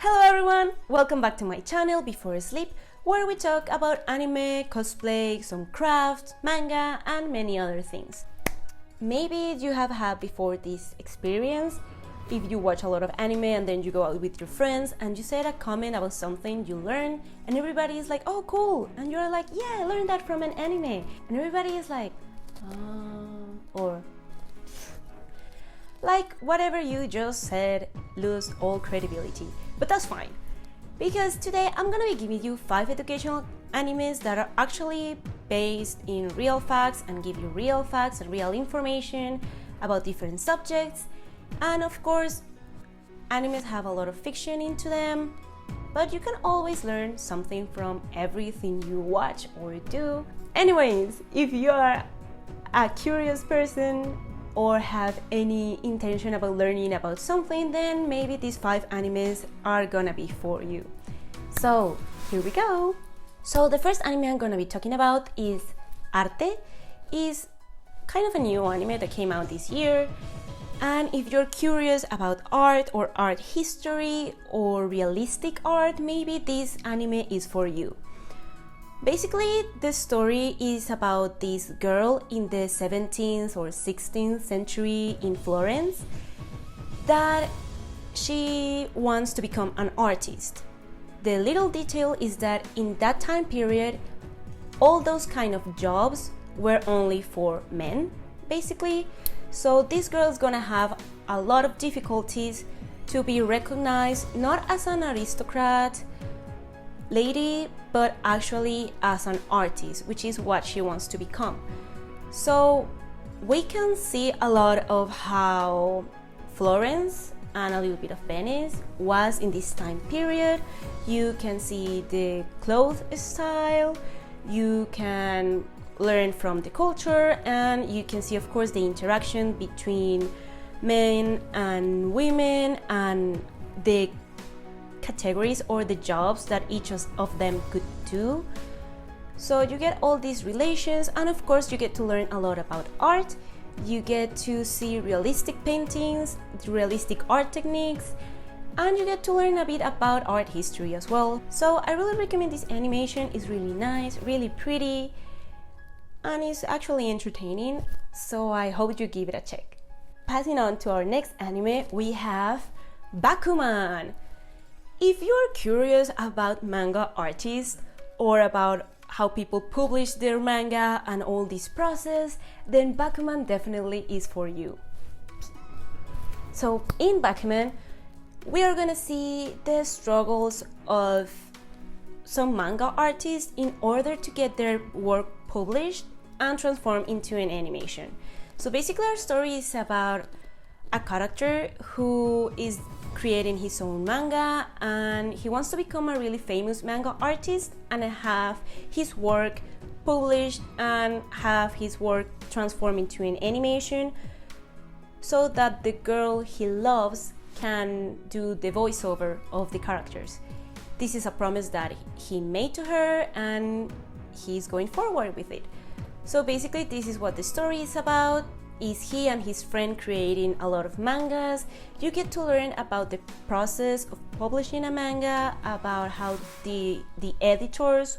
Hello everyone! Welcome back to my channel Before Sleep, where we talk about anime, cosplay, some crafts, manga, and many other things. Maybe you have had before this experience if you watch a lot of anime and then you go out with your friends and you said a comment about something you learned and everybody is like, oh cool, and you're like, yeah, I learned that from an anime, and everybody is like, or like whatever you just said lose all credibility. But that's fine, because today I'm gonna be giving you 5 educational animes that are actually based in real facts and give you real facts and real information about different subjects. And of course, animes have a lot of fiction into them, but you can always learn something from everything you watch or do. Anyways, if you are a curious person or have any intention about learning about something, then maybe these 5 animes are gonna be for you. So here we go. So the first anime I'm gonna be talking about is Arte. Is kind of a new anime that came out this year, and if you're curious about art or art history or realistic art, maybe this anime is for you. Basically, the story is about this girl in the 17th or 16th century in Florence that she wants to become an artist. The little detail is that in that time period, all those kind of jobs were only for men, basically. So this girl is gonna have a lot of difficulties to be recognized not as an aristocrat lady, but actually as an artist, which is what she wants to become. So we can see a lot of how Florence and a little bit of Venice was in this time period. You can see the clothes style, you can learn from the culture, and you can see of course the interaction between men and women and the categories or the jobs that each of them could do. So you get all these relations, and of course you get to learn a lot about art. You get to see realistic paintings, realistic art techniques, and you get to learn a bit about art history as well. So I really recommend this animation. It's really nice, really pretty, and it's actually entertaining, so I hope you give it a check. Passing on to our next anime, we have Bakuman. If you're curious about manga artists or about how people publish their manga and all this process, then Bakuman definitely is for you. So in Bakuman, we are gonna see the struggles of some manga artists in order to get their work published and transformed into an animation. So basically our story is about a character who is creating his own manga, and he wants to become a really famous manga artist and have his work published and have his work transformed into an animation so that the girl he loves can do the voiceover of the characters. This is a promise that he made to her, and he's going forward with it. So basically this is what the story is about. Is he and his friend creating a lot of mangas. You get to learn about the process of publishing a manga, about how the editors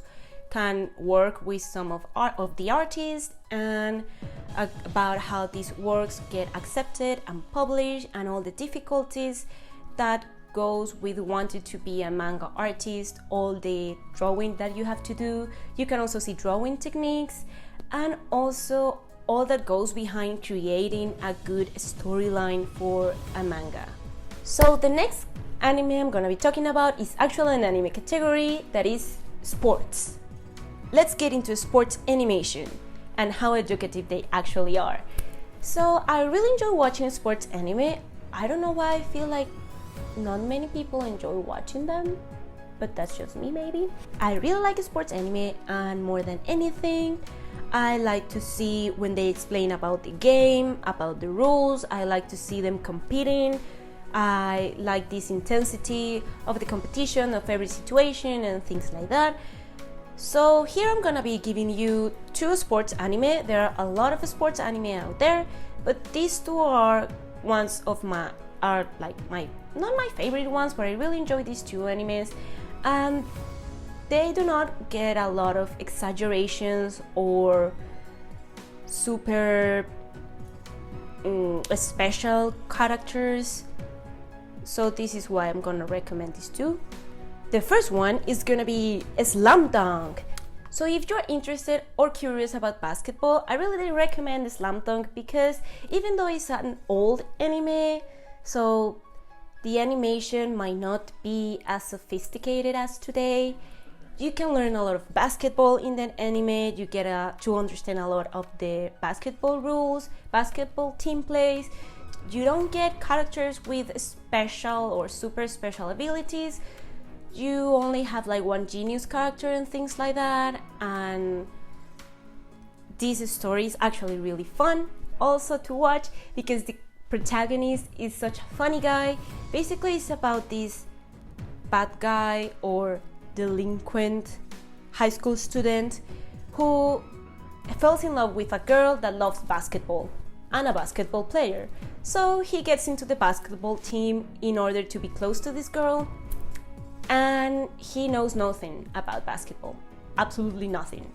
can work with some of the artists, and about how these works get accepted and published, and all the difficulties that goes with wanting to be a manga artist, all the drawing that you have to do. You can also see drawing techniques, and also all that goes behind creating a good storyline for a manga. So the next anime I'm gonna be talking about is actually an anime category that is sports. Let's get into sports animation and how educative they actually are. So I really enjoy watching sports anime. I don't know why I feel like not many people enjoy watching them, but that's just me maybe. I really like sports anime, and more than anything, I like to see when they explain about the game, about the rules. I like to see them competing. I like this intensity of the competition, of every situation and things like that. So here I'm gonna be giving you 2 sports anime. There are a lot of sports anime out there, but these 2 are ones of my are like not my favorite ones, but I really enjoy these two animes. And they do not get a lot of exaggerations or super special characters. So this is why I'm gonna recommend these two. The first one is gonna be Slam Dunk. So if you're interested or curious about basketball, I really recommend Slam Dunk, because even though it's an old anime, so the animation might not be as sophisticated as today, you can learn a lot of basketball in that anime. You get to understand a lot of the basketball rules, basketball team plays. You don't get characters with special or super special abilities. You only have like one genius character and things like that. And this story is actually really fun also to watch, because the protagonist is such a funny guy. Basically, it's about this bad guy or delinquent high school student who falls in love with a girl that loves basketball and a basketball player. So he gets into the basketball team in order to be close to this girl, and he knows nothing about basketball, absolutely nothing.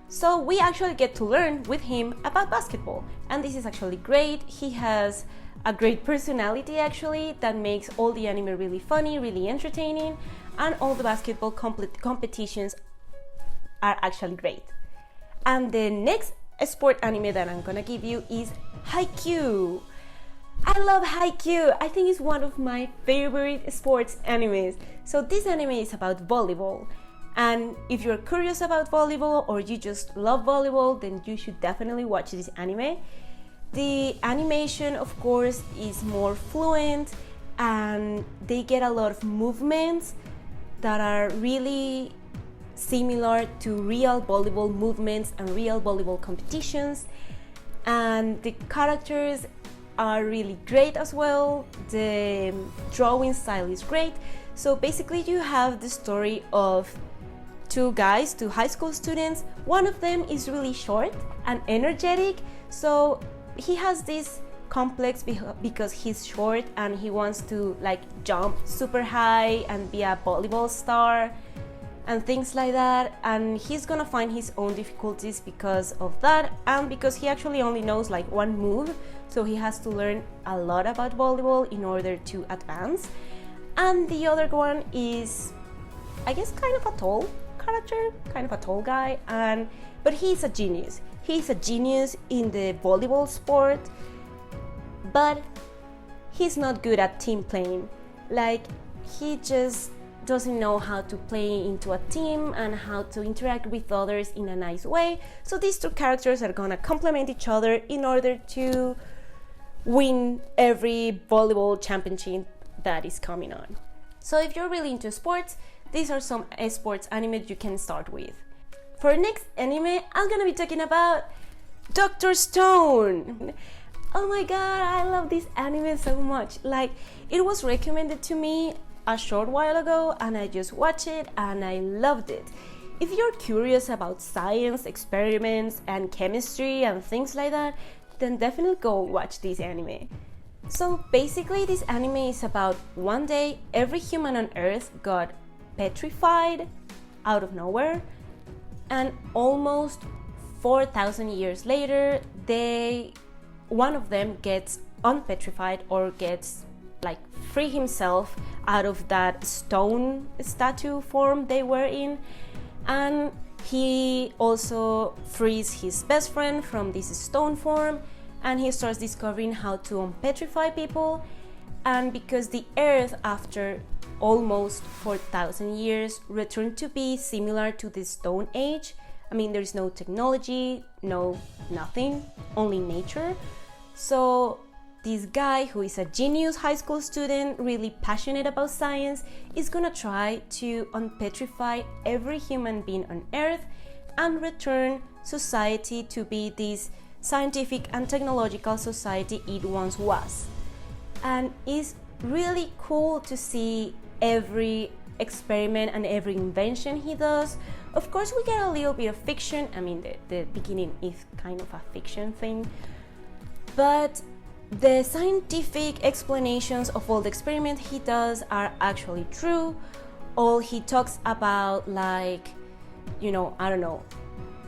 So we actually get to learn with him about basketball, and this is actually great. He has a great personality actually that makes all the anime really funny, really entertaining, and all the basketball competitions are actually great. And the next sport anime that I'm gonna give you is Haikyuu. I love Haikyuu. I think it's one of my favorite sports animes. So this anime is about volleyball. And if you're curious about volleyball or you just love volleyball, then you should definitely watch this anime. The animation, of course, is more fluent, and they get a lot of movements that are really similar to real volleyball movements and real volleyball competitions. And the characters are really great as well. The drawing style is great. So basically you have the story of two guys, two high school students. One of them is really short and energetic, so he has this complex because he's short and he wants to like jump super high and be a volleyball star and things like that. And he's gonna find his own difficulties because of that, and because he actually only knows like one move, so he has to learn a lot about volleyball in order to advance. And the other one is, I guess, kind of a tall character, kind of a tall guy, but he's a genius. He's a genius in the volleyball sport, but he's not good at team playing. Like, he just doesn't know how to play into a team and how to interact with others in a nice way. So these two characters are gonna complement each other in order to win every volleyball championship that is coming on. So if you're really into sports, these are some sports anime you can start with. For next anime, I'm gonna be talking about Dr. Stone. Oh my god, I love this anime so much. Like, it was recommended to me a short while ago and I just watched it and I loved it. If you're curious about science, experiments, and chemistry and things like that, then definitely go watch this anime. So basically, this anime is about one day every human on Earth got petrified out of nowhere, and almost 4,000 years later, one of them gets unpetrified or gets like free himself out of that stone statue form they were in, and he also frees his best friend from this stone form, and he starts discovering how to unpetrify people. And because the Earth, after almost 4,000 years, returned to be similar to the Stone Age, I mean, there's no technology, nothing, only nature. So this guy, who is a genius high school student, really passionate about science, is gonna try to unpetrify every human being on Earth and return society to be this scientific and technological society it once was. And it's really cool to see every experiment and every invention he does. Of course, we get a little bit of fiction. I mean, the beginning is kind of a fiction thing, but the scientific explanations of all the experiments he does are actually true. All he talks about, like, I don't know,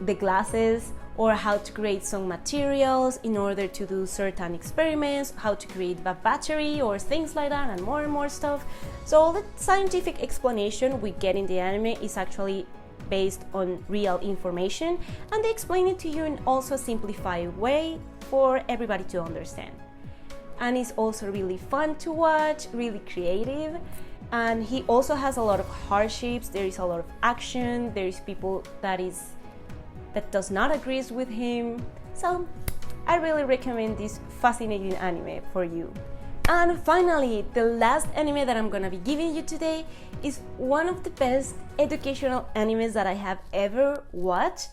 the glasses, or how to create some materials in order to do certain experiments, how to create a battery or things like that, and more stuff. So all the scientific explanation we get in the anime is actually based on real information, and they explain it to you in also a simplified way for everybody to understand. And it's also really fun to watch, really creative, and he also has a lot of hardships. There is a lot of action, there is people that does not agree with him. So I really recommend this fascinating anime for you. And finally, the last anime that I'm gonna be giving you today is one of the best educational animes that I have ever watched.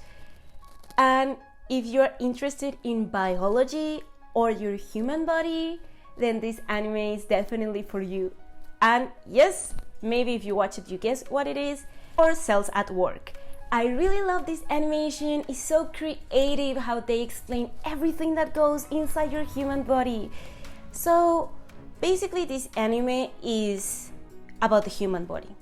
And if you're interested in biology or your human body, then this anime is definitely for you. And yes, maybe if you watch it, you guess what it is, or Cells at Work. I really love this animation. It's so creative how they explain everything that goes inside your human body. So basically this anime is about the human body,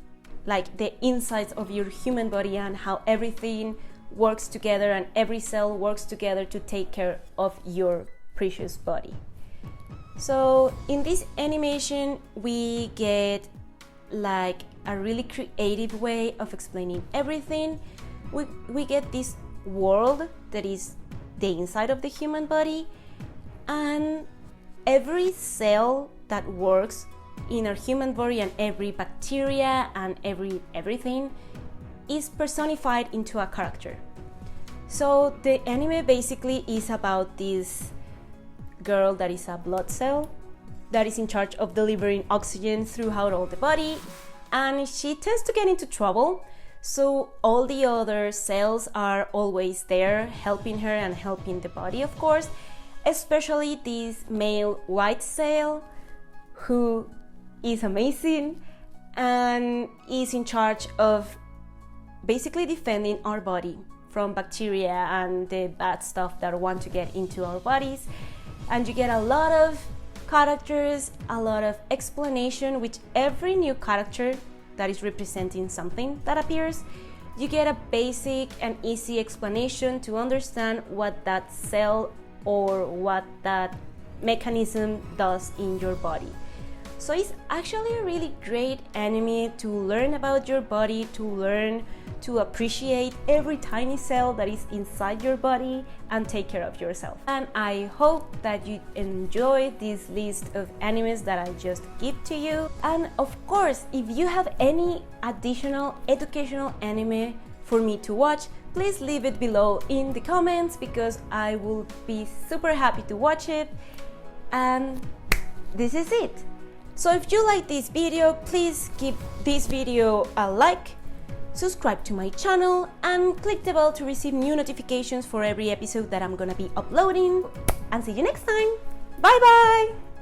like the insides of your human body and how everything works together and every cell works together to take care of your precious body. So in this animation we get like a really creative way of explaining everything. We get this world that is the inside of the human body, and every cell that works in our human body and every bacteria and everything is personified into a character. So the anime basically is about this girl that is a blood cell that is in charge of delivering oxygen throughout all the body, and she tends to get into trouble. So all the other cells are always there helping her and helping the body, of course, especially this male white cell who is amazing and is in charge of basically defending our body from bacteria and the bad stuff that want to get into our bodies. And you get a lot of characters, a lot of explanation with every new character that is representing something that appears. You get a basic and easy explanation to understand what that cell or what that mechanism does in your body. So it's actually a really great anime to learn about your body, to learn to appreciate every tiny cell that is inside your body and take care of yourself. And I hope that you enjoy this list of animes that I just give to you. And of course, if you have any additional educational anime for me to watch, please leave it below in the comments because I will be super happy to watch it. And this is it. So if you like this video, please give this video a like, subscribe to my channel, and click the bell to receive new notifications for every episode that I'm gonna be uploading. And see you next time. Bye bye!